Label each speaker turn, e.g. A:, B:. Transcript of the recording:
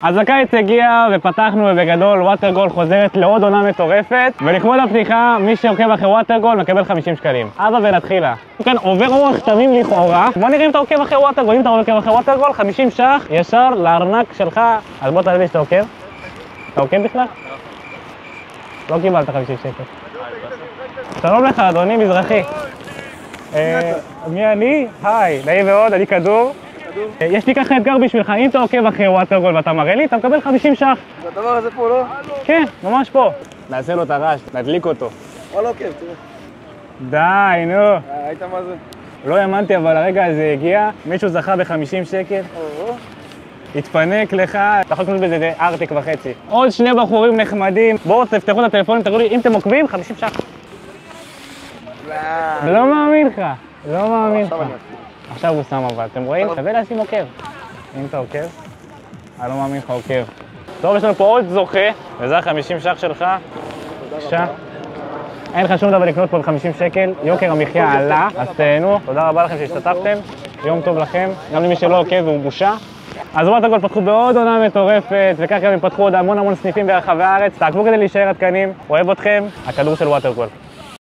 A: אז הקיץ הגיע ופתחנו בגדול ווטרגול חוזרת לעוד עונה מטורפת, ולכבוד הפתיחה מי שעוקב אחרי ווטרגול מקבל 50 שקלים. הבה ונתחילה. כאן עובר אורח תמים לכאורה. בוא נראה אם אתה עוקב אחרי ווטרגול. אם אתה עוקב אחרי ווטרגול 50 ש"ח ישר לארנק שלך. אז בוא תראה לי שאתה עוקב. אתה עוקב בכלל? לא קיבלת 50 שקל. שלום לך אדוני מזרחי. מי אני? היי, נעים מאוד, אני כדור. יש לי ככה אתגר בשבילך, אם אתה עוקב אחרי ווטרגול ואתה מראה לי, אתה מקבל 50 ש"ח.
B: זה הדבר הזה פה, לא?
A: כן, ממש פה. נעשה לו את הרעש, נדליק אותו.
B: וואלה עוקב, תראה.
A: די, נו.
B: ראית מה זה?
A: לא האמנתי, אבל הרגע הזה הגיע, מישהו זכה ב-50 שקל. התפנק לך, אתה יכול לקנות בזה ארטיק וחצי. עוד שני בחורים נחמדים. בואו תפתחו את הטלפונים, תראו לי, אם אתם עוקבים, 50 ש"ח. לא מאמין לך, לא מאמין לך. עכשיו הוא שם אבל, אתם רואים? שווה לשים עוקב. אם אתה עוקב, אני לא מאמין לך עוקב. טוב, יש לנו פה עוד זוכה, וזה ה-50 ש"ח שלך. בבקשה. אין לך שום דבר לקנות פה ב-50 שקל, יוקר המחיה עלה, אז תהנו. תודה רבה לכם שהשתתפתם, יום טוב לכם, גם למי שלא עוקב והוא בושה. אז ווטרגול פתחו בעוד עונה מטורפת, וכך גם הם פתחו עוד המון סניפים ברחבי הארץ. תעקבו כדי להישאר עדכנים, אוהב אתכם, הכדור של ווטרגול.